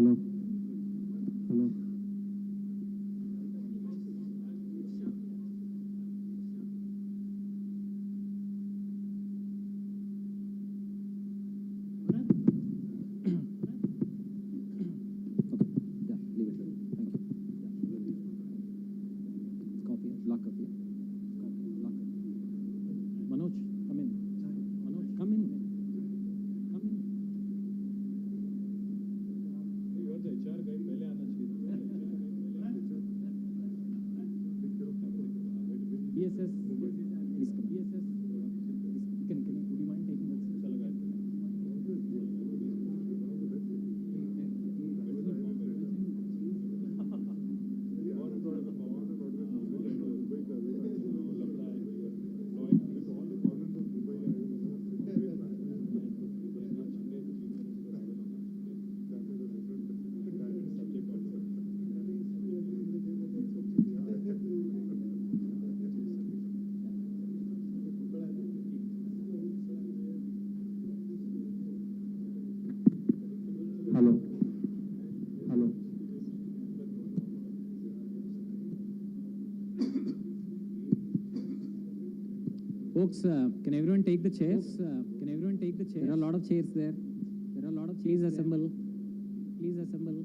Hello. Hello. Hello. Hello. Folks, can everyone take the chairs? Can everyone take the chairs? There are a lot of chairs there. There are a lot of chairs. Please assemble. Please assemble.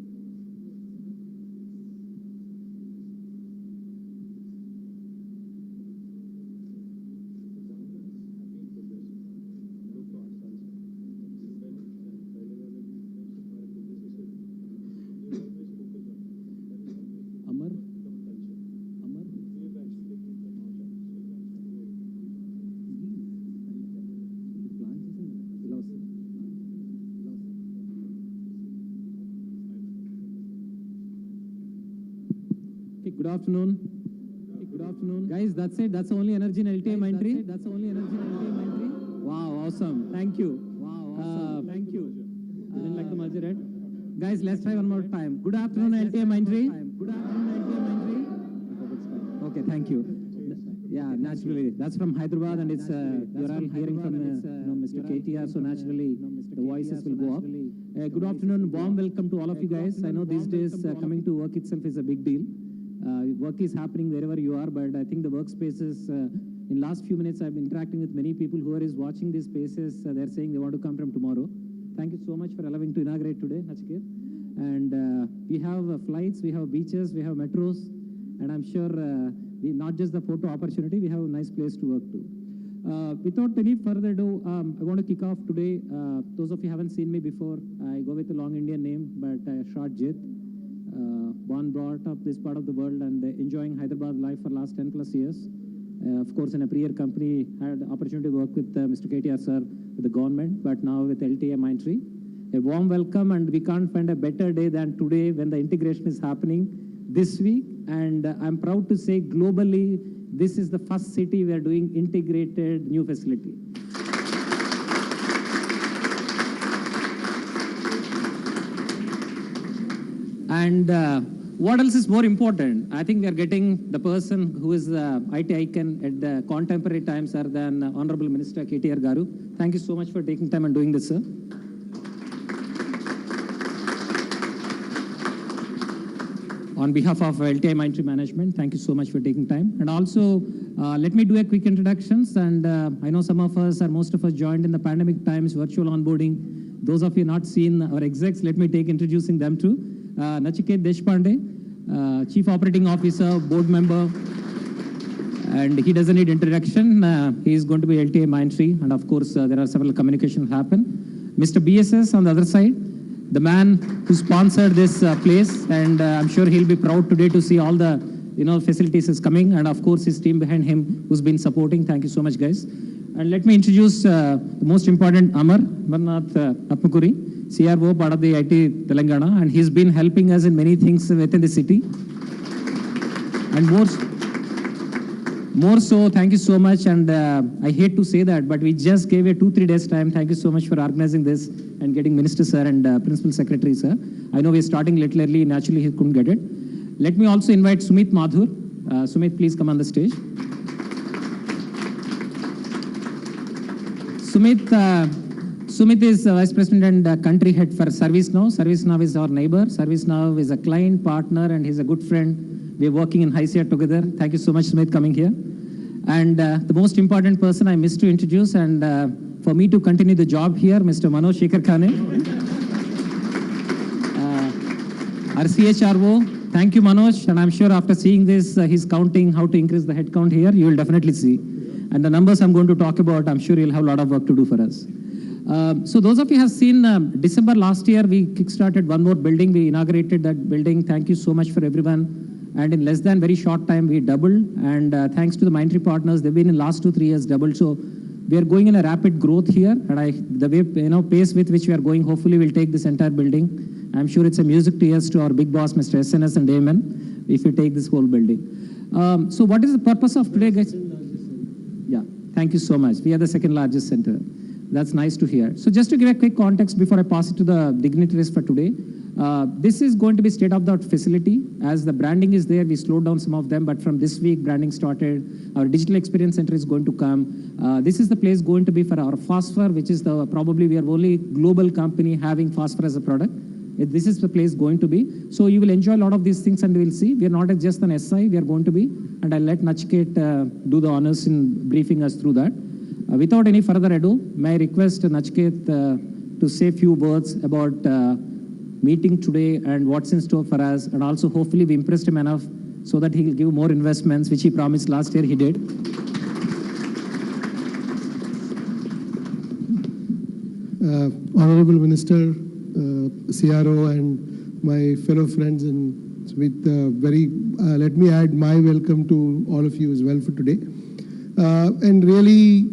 Good afternoon. Good afternoon. Guys, that's it. That's the only energy in LTI Mindtree. That's the only energy in LTI Mindtree. Wow, awesome. Thank you. Wow, awesome. Thank you. Didn't like the merger, right? Guys, let's try one more time. Good afternoon, LTI Mindtree. Good afternoon, LTI Mindtree. Okay, thank you. Yeah, naturally. That's from Hyderabad, and it's you're all hearing from Mr. KTR, so naturally the voices will go up. Good afternoon. Warm welcome to all of you guys. I know these days coming to work itself is a big deal. Work is happening wherever you are, but I think the workspaces, in last few minutes I've been interacting with many people who are watching these spaces. They're saying they want to come from tomorrow. Thank you so much for allowing to inaugurate today, Nachiket. And we have flights, we have beaches, we have metros, and I'm sure we not just the photo opportunity, we have a nice place to work too. Without any further ado, I want to kick off today. Those of you haven't seen me before, I go with a long Indian name, but short Jit. Born, brought up this part of the world and enjoying Hyderabad life for last 10 plus years. Of course, in a prior company, had the opportunity to work with Mr. KTR sir, with the government, but now with LTI Mindtree. A warm welcome, and we can't find a better day than today when the integration is happening this week. And I'm proud to say globally, this is the first city we are doing integrated new facility. And what else is more important? I think we are getting the person who is the IT icon at the contemporary times other than Honorable Minister KTR Garu. Thank you so much for taking time and doing this, sir. On behalf of LTI Mindtree Management, thank you so much for taking time. And also, let me do a quick introductions. And I know some of us or most of us joined in the pandemic times, virtual onboarding. Those of you not seen our execs, let me take introducing them too. Nachiket Deshpande, Chief Operating Officer, Board Member, and he doesn't need introduction. He is going to be LTI Mindtree, and of course, there are several communications happen. Mr. BSS on the other side, the man who sponsored this place, and I'm sure he'll be proud today to see all the facilities is coming, and of course, his team behind him who's been supporting. Thank you so much, guys. And let me introduce the most important, Amarnath Atmakuri, CRO, part of the IT Telangana, and he's been helping us in many things within the city. And more so, thank you so much. And I hate to say that, but we just gave a 2-3 days time. Thank you so much for organizing this and getting Minister sir and Principal Secretary sir. I know we're starting a little early. Naturally, he couldn't get it. Let me also invite Sumit Madhur. Sumit, please come on the stage. Sumit is Vice President and Country Head for ServiceNow. ServiceNow is our neighbor. ServiceNow is a client, partner, and he's a good friend. We're working in HiSIA together. Thank you so much, Sumit, coming here. And the most important person I missed to introduce, and for me to continue the job here, Mr. Manoj Shekhar Khane. Our CHRO, thank you, Manoj. And I'm sure after seeing this, he's counting how to increase the headcount here. You will definitely see. And the numbers I'm going to talk about, I'm sure you'll have a lot of work to do for us. So those of you have seen December last year, we kickstarted one more building. We inaugurated that building. Thank you so much for everyone. And in less than very short time, we doubled. And thanks to the Mindtree partners, they've been in the last 2-3 years doubled. So we are going in a rapid growth here. And the way, pace with which we are going, hopefully we'll take this entire building. I'm sure it's a music to ears to our big boss, Mr. SNS and Damon, if we take this whole building. So what is the purpose of today, guys? Yeah, thank you so much. We are the second largest center. That's nice to hear. So just to give a quick context before I pass it to the dignitaries for today, this is going to be state-of-the-art facility. As the branding is there, we slowed down some of them, but from this week, branding started. Our digital experience center is going to come. This is the place going to be for our Phosphor, which is probably we are only global company having Phosphor as a product. This is the place going to be. So you will enjoy a lot of these things and we will see. We are not just an SI, we are going to be. And I'll let Nachiket do the honors in briefing us through that. Without any further ado, may I request Nachiket to say a few words about meeting today and what's in store for us. And also hopefully we impressed him enough so that he'll give more investments, which he promised last year he did. Honorable Minister, CRO and my fellow friends, and with let me add my welcome to all of you as well for today. And really,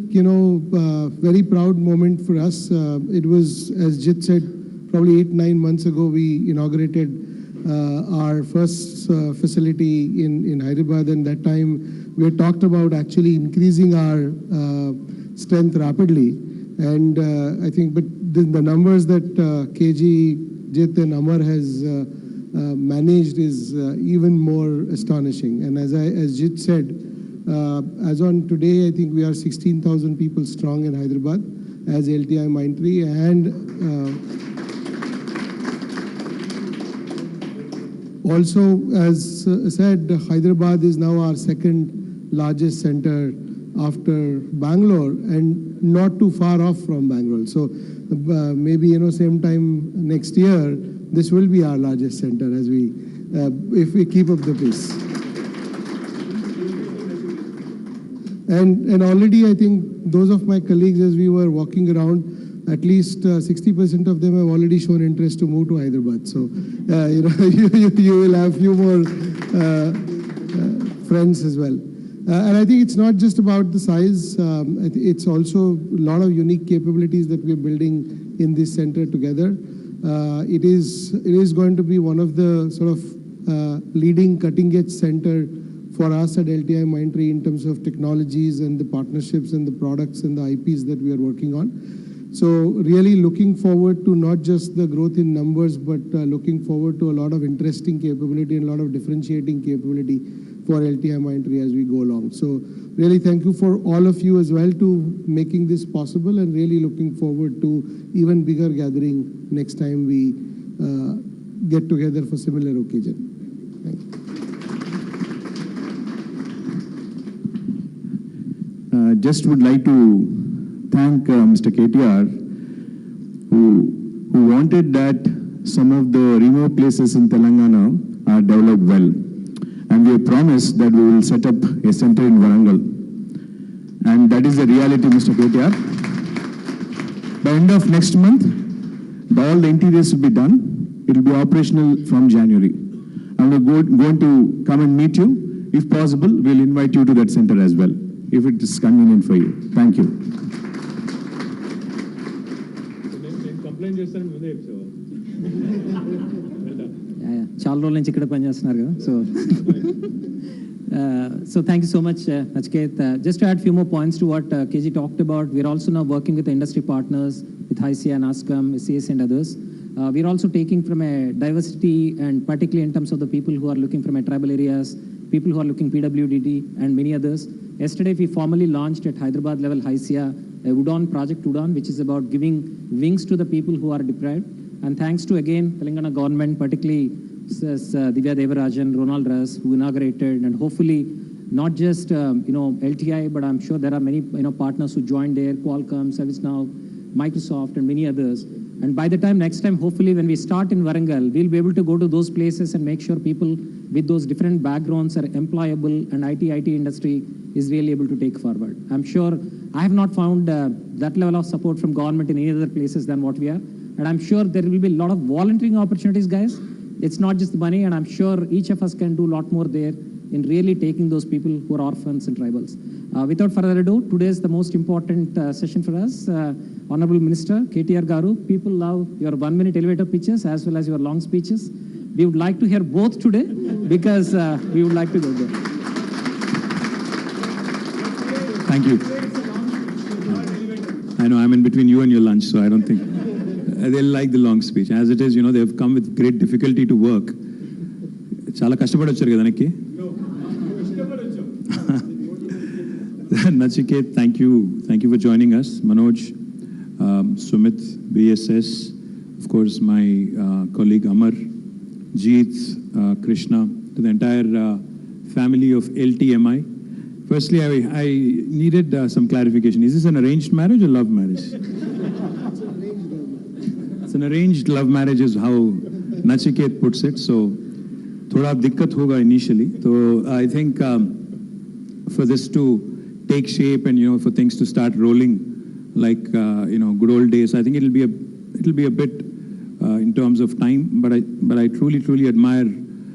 very proud moment for us. It was, as Jit said, probably 8-9 months ago, we inaugurated our first facility in Hyderabad, and that time we had talked about actually increasing our strength rapidly. And I think, but the numbers that KG, Jit and Amar has managed is even more astonishing. And as Jit said, as on today, I think we are 16,000 people strong in Hyderabad as LTI Mindtree. And also, as said, Hyderabad is now our second largest center after Bangalore and not too far off from Bangalore. So maybe, same time next year, this will be our largest center as if we keep up the pace. And already, I think those of my colleagues, as we were walking around, at least 60% of them have already shown interest to move to Hyderabad. So, you will have few more friends as well. And I think it's not just about the size. It's also a lot of unique capabilities that we're building in this center together. It is going to be one of the sort of leading cutting-edge center for us at LTI Mindtree in terms of technologies and the partnerships and the products and the IPs that we are working on. So really looking forward to not just the growth in numbers, but looking forward to a lot of interesting capability and a lot of differentiating capability for LTI Mindtree as we go along. So really thank you for all of you as well to making this possible, and really looking forward to even bigger gathering next time we get together for similar occasion. Thank you. Just would like to thank Mr. KTR, who wanted that some of the remote places in Telangana are developed well. And we have promised that we will set up a center in Warangal. And that is the reality, Mr. KTR. By end of next month, all the interiors will be done. It will be operational from January. And we're going to come and meet you. If possible, we'll invite you to that center as well, if it is convenient for you. Thank you. చాలా రోజుల నుంచి ఇక్కడ పనిచేస్తున్నారు కదా so thank you so much Nachiket. Just to add few more points to what KG talked about, we are also now working with the industry partners with HiSIA, NASCOM, CAS and others. We are also taking from a diversity, and particularly in terms of the people who are looking from a tribal areas, people who are looking PWDD and many others. Yesterday we formally launched at Hyderabad level HiSIA Udon project Udon, which is about giving wings to the people who are deprived. And thanks to, again, Telangana government, particularly Divya Devarajan, Ronald Russ, who inaugurated, and hopefully not just, LTI, but I'm sure there are many, partners who joined there, Qualcomm, ServiceNow, Microsoft, and many others. And by the time, next time, hopefully when we start in Warangal, we'll be able to go to those places and make sure people with those different backgrounds are employable, and IT industry is really able to take forward. I'm sure I have not found that level of support from government in any other places than what we are. And I'm sure there will be a lot of volunteering opportunities, guys. It's not just the money, and I'm sure each of us can do a lot more there in really taking those people who are orphans and tribals. Without further ado, today is the most important session for us. Honorable Minister, KTR Garu, people love your 1-minute elevator pitches as well as your long speeches. We would like to hear both today because we would like to go there. Thank you. I know I'm in between you and your lunch, so I don't think they'll like the long speech. As it is, they've come with great difficulty to work. Chala kashtabadi vacharu kada nakki? Nachiket, thank you. Thank you for joining us. Manoj, Sumit, BSS, of course, my colleague Amar, Jeet, Krishna, to the entire family of LTMI. Firstly, I needed some clarification. Is this an arranged marriage or love marriage? It's an arranged love marriage is how Nachiket puts it. So, thoda dikkat hoga initially. So, I think for this to take shape and for things to start rolling like good old days, I think it'll be a bit in terms of time. But I truly admire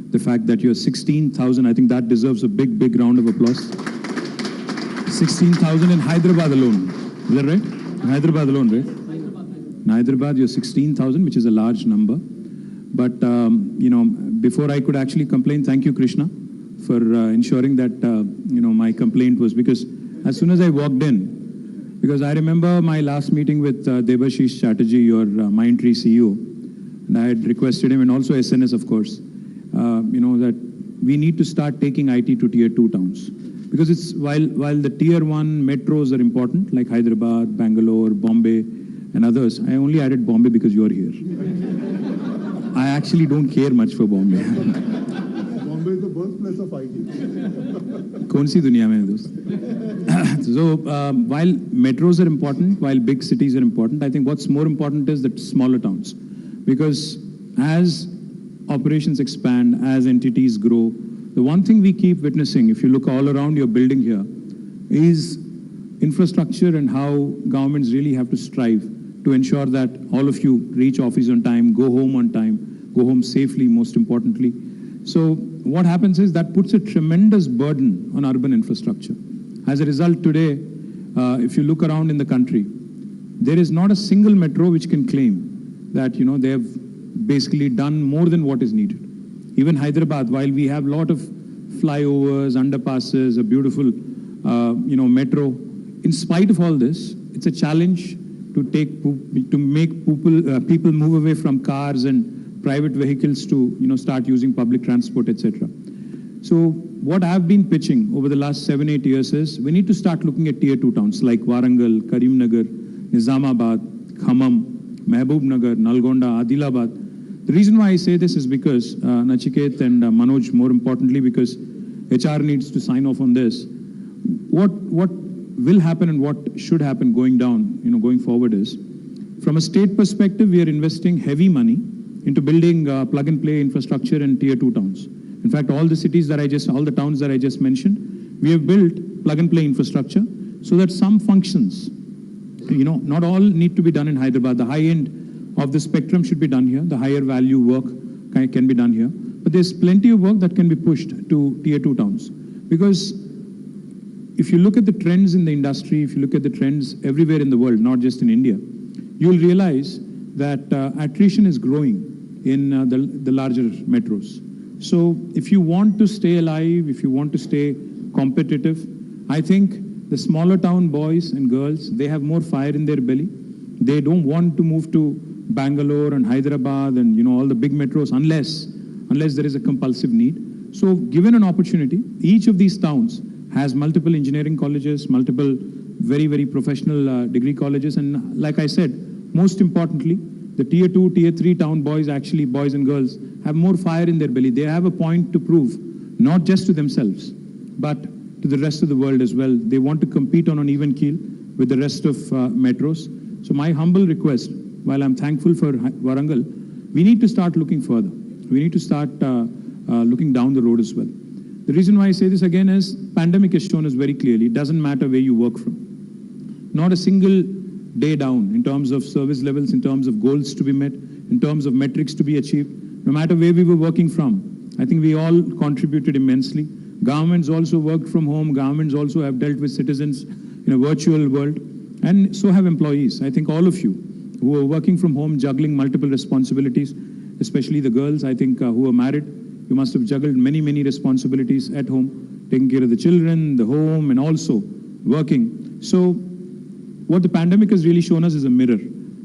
the fact that you're 16,000. I think that deserves a big round of applause. 16,000 in Hyderabad alone. Is that right? Hyderabad alone, right? In Hyderabad, you're 16,000, which is a large number. But, before I could actually complain, thank you, Krishna, for ensuring that, my complaint was because as soon as I walked in, because I remember my last meeting with Debashish Chatterjee, your Mindtree CEO, and I had requested him, and also SNS, of course, that we need to start taking IT to tier 2 towns. Because it's while the tier 1 metros are important, like Hyderabad, Bangalore, Bombay, and others, I only added Bombay because you're here. I actually don't care much for Bombay. Bombay is the birthplace of IT. Kaun si duniya mein hai, dost? So, while metros are important, while big cities are important, I think what's more important is the smaller towns. Because as operations expand, as entities grow, the one thing we keep witnessing, if you look all around your building here, is infrastructure and how governments really have to strive to ensure that all of you reach office on time, go home safely, most importantly. So what happens is that puts a tremendous burden on urban infrastructure. As a result, today, if you look around in the country, there is not a single metro which can claim that, they have basically done more than what is needed. Even Hyderabad, while we have a lot of flyovers, underpasses, a beautiful, metro, in spite of all this, it's a challenge to make people move away from cars and private vehicles to, start using public transport, etc. So what I've been pitching over the last 7-8 years is we need to start looking at tier 2 towns like Warangal, Karimnagar, Nizamabad, Khammam, Mehboob-nagar, Nalgonda, Adilabad. The reason why I say this is because Nachiket and Manoj, more importantly, because HR needs to sign off on this. What will happen and what should happen going forward is, from a state perspective, we are investing heavy money into building plug-and-play infrastructure in tier 2 towns. In fact, all the towns that I just mentioned, we have built plug-and-play infrastructure so that some functions, not all need to be done in Hyderabad. The high end of the spectrum should be done here. The higher value work can be done here. But there's plenty of work that can be pushed to tier 2 towns. Because if you look at the trends in the industry, if you look at the trends everywhere in the world, not just in India, you'll realize that attrition is growing in the larger metros. So if you want to stay alive, if you want to stay competitive, I think the smaller town boys and girls, they have more fire in their belly. They don't want to move to Bangalore and Hyderabad and all the big metros unless there is a compulsive need. So given an opportunity, each of these towns has multiple engineering colleges, multiple very, very professional degree colleges. And like I said, most importantly, the tier 2, tier 3 town boys, actually boys and girls, have more fire in their belly. They have a point to prove, not just to themselves, but to the rest of the world as well. They want to compete on an even keel with the rest of metros. So my humble request, while I'm thankful for Warangal, we need to start looking further. We need to start looking down the road as well. The reason why I say this again is, pandemic has shown us very clearly, it doesn't matter where you work from. Not a single day down in terms of service levels, in terms of goals to be met, in terms of metrics to be achieved. No matter where we were working from, I think we all contributed immensely. Governments also worked from home. Governments also have dealt with citizens in a virtual world. And so have employees. I think all of you who are working from home, juggling multiple responsibilities, especially the girls, I think, who are married, you must have juggled many, many responsibilities at home, taking care of the children, the home, and also working. So what the pandemic has really shown us is a mirror.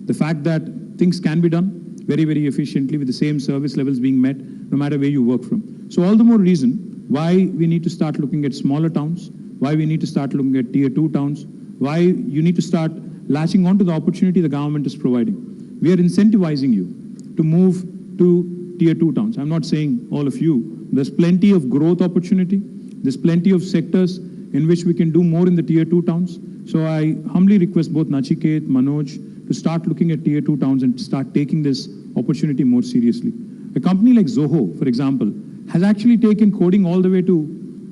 The fact that things can be done very, very efficiently with the same service levels being met, no matter where you work from. So all the more reason why we need to start looking at smaller towns, why we need to start looking at tier 2 towns, why you need to start latching on to the opportunity the government is providing. We are incentivizing you to move to tier 2 towns. I'm not saying all of you. There's plenty of growth opportunity. There's plenty of sectors in which we can do more in the tier 2 towns. So I humbly request both Nachiket, Manoj to start looking at tier 2 towns and start taking this opportunity more seriously. A company like Zoho, for example, has actually taken coding all the way to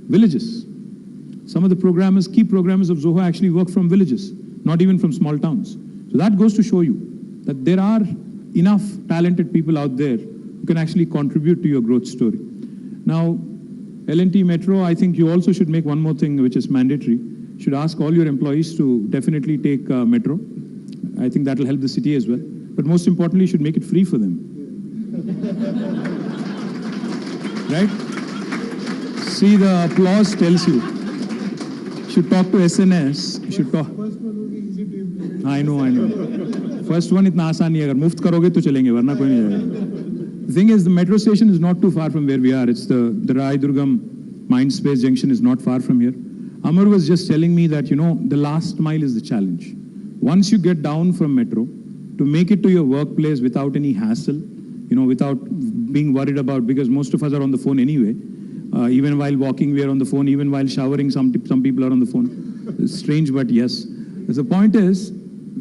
villages. Some of the programmers, key programmers of Zoho actually work from villages, not even from small towns. So that goes to show you that there are enough talented people out there who can actually contribute to your growth story. Now, L&T Metro, I think you also should make one more thing which is mandatory. You should ask all your employees to definitely take Metro. I think that will help the city as well. But most importantly, you should make it free for them. Right? See, the applause tells you. You should talk to SNS. You should talk. First one will be easy to implement. I know. First one इतना आसान नहीं है. अगर मुफ्त करोगे तो चलेंगे, वरना कोई नहीं जाएगा. The thing is, the metro station is not too far from where we are. It's the Rai Durgam Mindspace Junction is not far from here. Amar was just telling me that, the last mile is the challenge. Once you get down from metro, to make it to your workplace without any hassle, without being worried about, because most of us are on the phone anyway. Even while walking, we are on the phone. Even while showering, some people are on the phone. It's strange, but yes. The point is,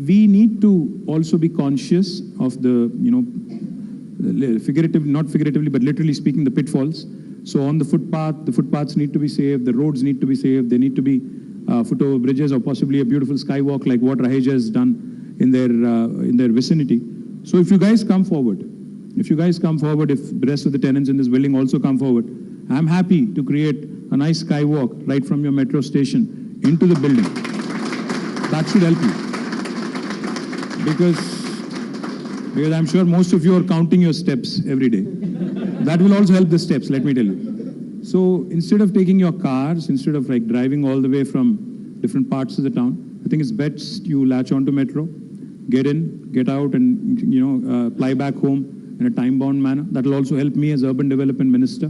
we need to also be conscious of the, not figuratively, but literally speaking, the pitfalls. So on the footpaths need to be safe, the roads need to be safe, there need to be foot over bridges or possibly a beautiful skywalk like what Raheja has done in their vicinity. So if you guys come forward, if the rest of the tenants in this building also come forward, I'm happy to create a nice skywalk right from your metro station into the building. That should help you. Because I'm sure most of you are counting your steps every day. That will also help the steps, let me tell you. So instead of taking your cars, instead of driving all the way from different parts of the town, I think it's best you latch onto metro, get in, get out, and fly back home in a time-bound manner. That will also help me as Urban Development Minister.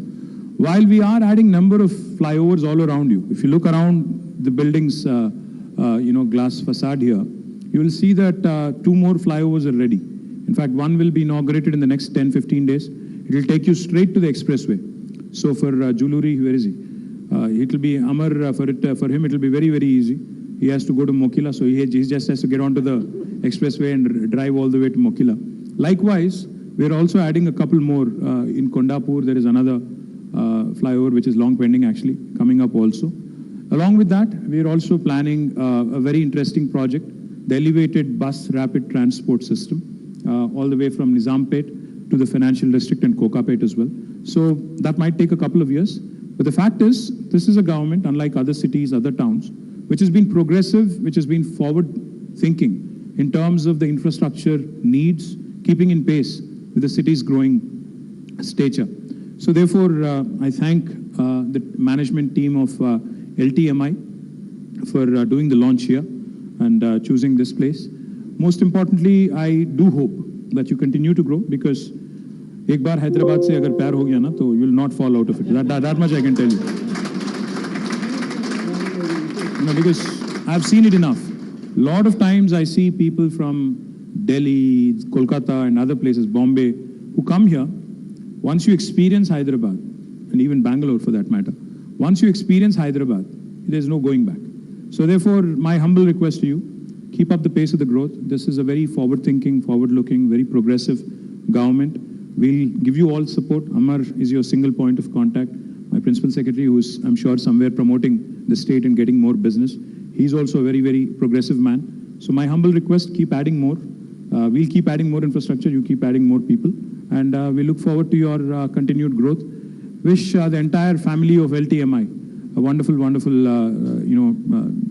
While we are adding number of flyovers all around you, if you look around the building's glass facade here, you will see that 2 more flyovers are ready. In fact, one will be inaugurated in the next 10-15 days. It will take you straight to the expressway. So for Juluri, where is he? It will be Amar, for him it will be very, very easy. He has to go to Mokila, so he just has to get onto the expressway and drive all the way to Mokila. Likewise, we are also adding a couple more. In Kondapur, there is another flyover which is long pending actually, coming up also. Along with that, we are also planning a very interesting project, the elevated bus rapid transport system, all the way from Nizampet to the financial district and Kokapet as well. So that might take a couple of years. But the fact is, this is a government, unlike other cities, other towns, which has been progressive, which has been forward-thinking in terms of the infrastructure needs, keeping in pace with the city's growing stature. So therefore, I thank the management team of LTMI for doing the launch here and choosing this place. Most importantly, I do hope that you continue to grow, because एक बार हैदराबाद से अगर प्यार हो गया ना, तो you will not fall out of it. That much I can tell you. Because I've seen it enough. Lot of times I see people from Delhi, Kolkata and other places, Bombay, who come here. Once you experience Hyderabad, and even Bangalore for that matter, once you experience Hyderabad, there's no going back. So therefore, my humble request to you, keep up the pace of the growth. This is a very forward-thinking, forward-looking, very progressive government. We'll give you all support. Amar is your single point of contact. My principal secretary, who's, I'm sure, somewhere promoting the state and getting more business. He's also a very, very progressive man. So my humble request, keep adding more. We'll keep adding more infrastructure. You keep adding more people. And we look forward to your continued growth. Wish the entire family of LTMI a wonderful, wonderful,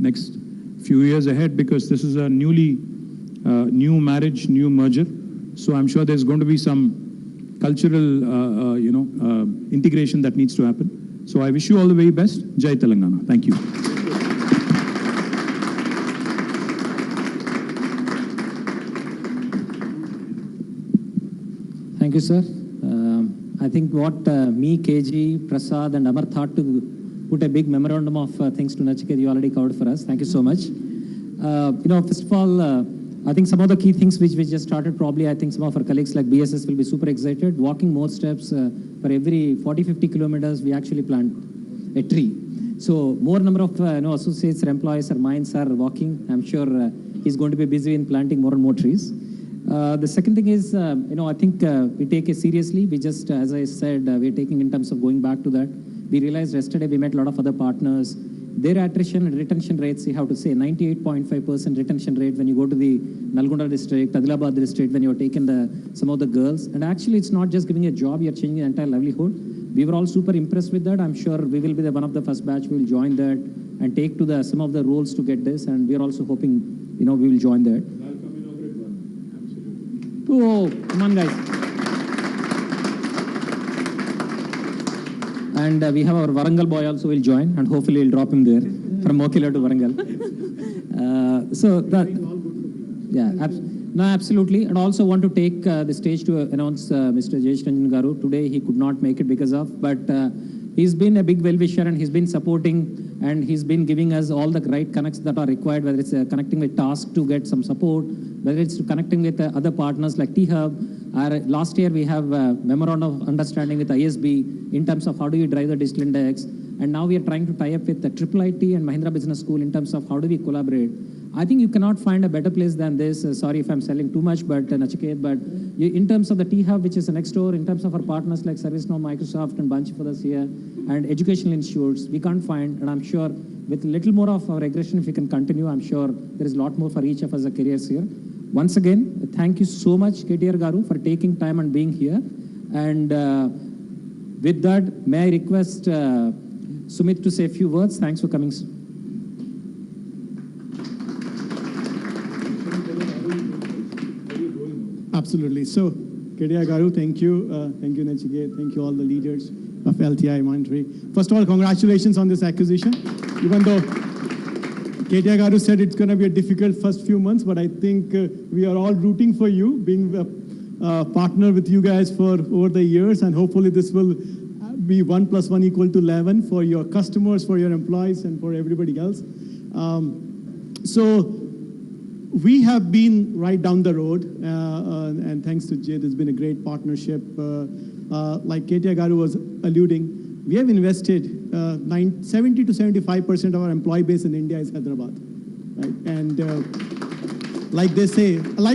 next few years ahead, because this is a new marriage, new merger. So I'm sure there's going to be some cultural, integration that needs to happen. So I wish you all the very best. Jai Telangana. Thank you. Thank you, sir. I think what me, KG, Prasad and Amar thought to put a big memorandum of things to Nachiket, you already covered for us. Thank you so much. First of all, I think some of the key things which we just started, probably I think some of our colleagues like BSS will be super excited. Walking more steps for every 40-50 kilometers, we actually plant a tree. So more number of associates or employees or minds are walking. I'm sure he's going to be busy in planting more and more trees. The second thing is, I think we take it seriously. We just, as I said, we're taking in terms of going back to that. We realized yesterday we met a lot of other partners. Their attrition and retention rates, you have to say 98.5% retention rate when you go to the Nalgonda district, Adilabad district, when you're taking some of the girls. And actually, it's not just giving a job, you're changing the entire livelihood. We were all super impressed with that. I'm sure we will be one of the first batch who will join that and take to some of the roles to get this. And we're also hoping, we will join that. Oh, come on, guys. And we have our Warangal boy also will join, and hopefully we'll drop him there from Mokila to Warangal. Absolutely. And also want to take the stage to announce Mr. Jayesh Ranjan Garu. Today he could not make it because of, but he's been a big well-wisher and he's been supporting and he's been giving us all the right connects that are required, whether it's connecting with task to get some support, whether it's connecting with other partners like T-Hub. Last year we have a memorandum of understanding with ISB in terms of how do you drive the digital index. And now we are trying to tie up with the IIIT and Mahindra Business School in terms of how do we collaborate. I think you cannot find a better place than this. Sorry if I'm selling too much, but Nachiket, but in terms of the T-Hub, which is next door, in terms of our partners like ServiceNow, Microsoft, and bunch of others here, and educational institutes, we can't find, and I'm sure with a little more of our aggression, if we can continue, I'm sure there is a lot more for each of us as careers here. Once again, thank you so much, KTR Garu, for taking time and being here. And with that, may I request Sumit to say a few words. Thanks for coming. Absolutely. So, KTR Garu, thank you. Thank you, Nachiket. Thank you, all the leaders of LTI Mindtree. First of all, congratulations on this acquisition. Even though KTR Garu said it's going to be a difficult first few months, but I think we are all rooting for you, being a partner with you guys for over the years, and hopefully this will be 1 + 1 = 11 for your customers, for your employees, and for everybody else. So we have been right down the road, and thanks to Jay, there's been a great partnership. Like KTR Garu was alluding, we have invested 70 to 75% of our employee base in India is Hyderabad, right? And like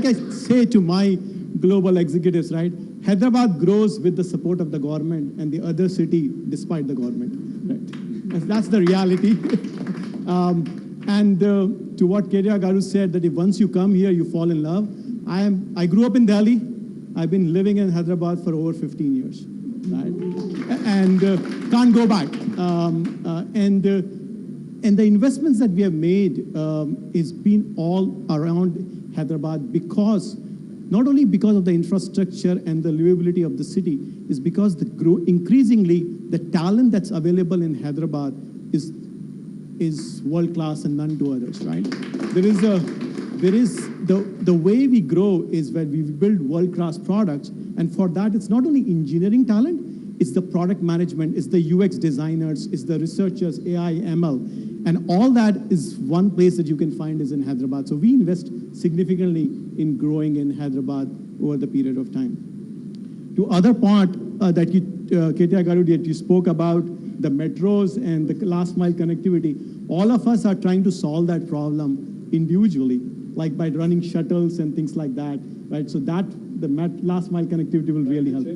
I say to my global executives, right? Hyderabad grows with the support of the government, and the other city despite the government, right? That's the reality. To what KTR Garu said, that if once you come here, you fall in love. I grew up in Delhi. I've been living in Hyderabad for over 15 years, right? And can't go back. And the investments that we have made is been all around Hyderabad, because not only because of the infrastructure and the livability of the city, is because increasingly the talent that's available in Hyderabad is world class and none to others, right? The way we grow is where we build world class products, and for that it's not only engineering talent, it's the product management, it's the UX designers, it's the researchers, AI, ML. And all that is one place that you can find is in Hyderabad. So we invest significantly in growing in Hyderabad over the period of time. To other part that you, KTR Garu, that you spoke about, the metros and the last mile connectivity, all of us are trying to solve that problem individually, like by running shuttles and things like that, right? So that, the last mile connectivity will really help.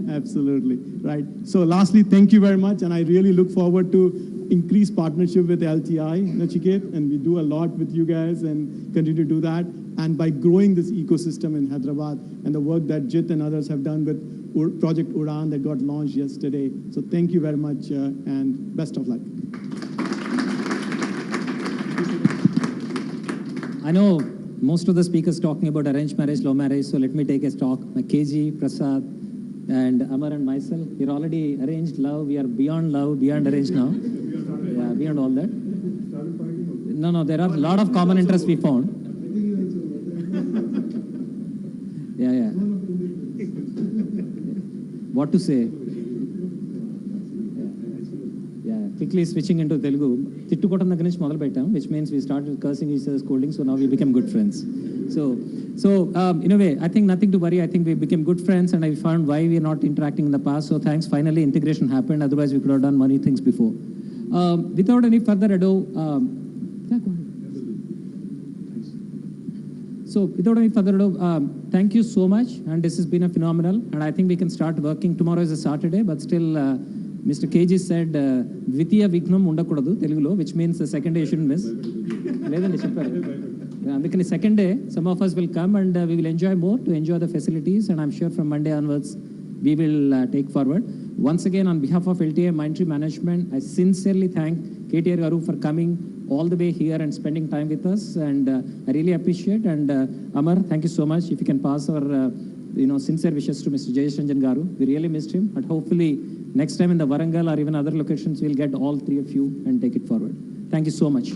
Absolutely, right. So lastly, thank you very much, and I really look forward to increased partnership with LTI, Nachiket, and we do a lot with you guys and continue to do that. And by growing this ecosystem in Hyderabad and the work that Jit and others have done with Project Udan that got launched yesterday. So thank you very much and best of luck. I know most of the speakers talking about arranged marriage, love marriage, so let me take a talk. KG, Prasad, and Amar and myself, we're already arranged love, we are beyond love, beyond arranged now. Yeah, beyond all that. No, there are a lot of common interests we found. Yeah. What to say? Yeah. Quickly switching into Telugu. Tittukotam దగ్గర నుంచి మొదలు పెట్టాం, which means we started cursing each other, scolding, so now we became good friends. So in a way, I think nothing to worry. I think we became good friends, and I found why we are not interacting in the past. So thanks. Finally, integration happened. Otherwise, we could have done many things before. Without any further ado, thank you so much, and this has been a phenomenal, and I think we can start working. Tomorrow is a Saturday, but still, Mr. KG said, Dvitiya Vignam Undakudadu, Telugulo, which means the second day you shouldn't miss. Ledandi chepparu. Because the second day, some of us will come and we will enjoy more to enjoy the facilities, and I'm sure from Monday onwards, we will take forward. Once again, on behalf of LTI Mindtree Management, I sincerely thank KTR Garu for coming all the way here and spending time with us, and I really appreciate. And Amar, thank you so much. If you can pass our sincere wishes to Mr. Jayesh Ranjan Garu. We really missed him, but hopefully next time in the Warangal or even other locations, we'll get all three of you and take it forward. Thank you so much.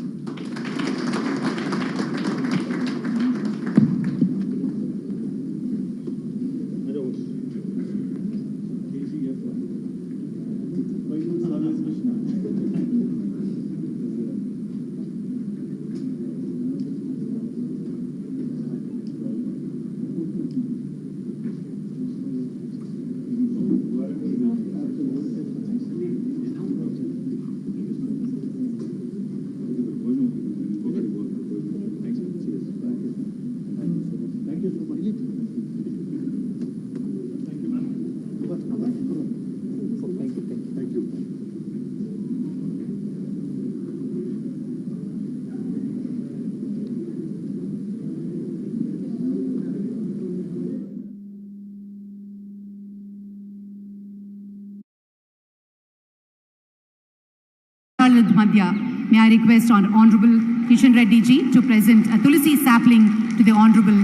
May I request Honorable Kishan Reddy ji to present a Tulsi sapling to the Honorable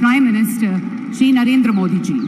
Prime Minister Shri Narendra Modi ji.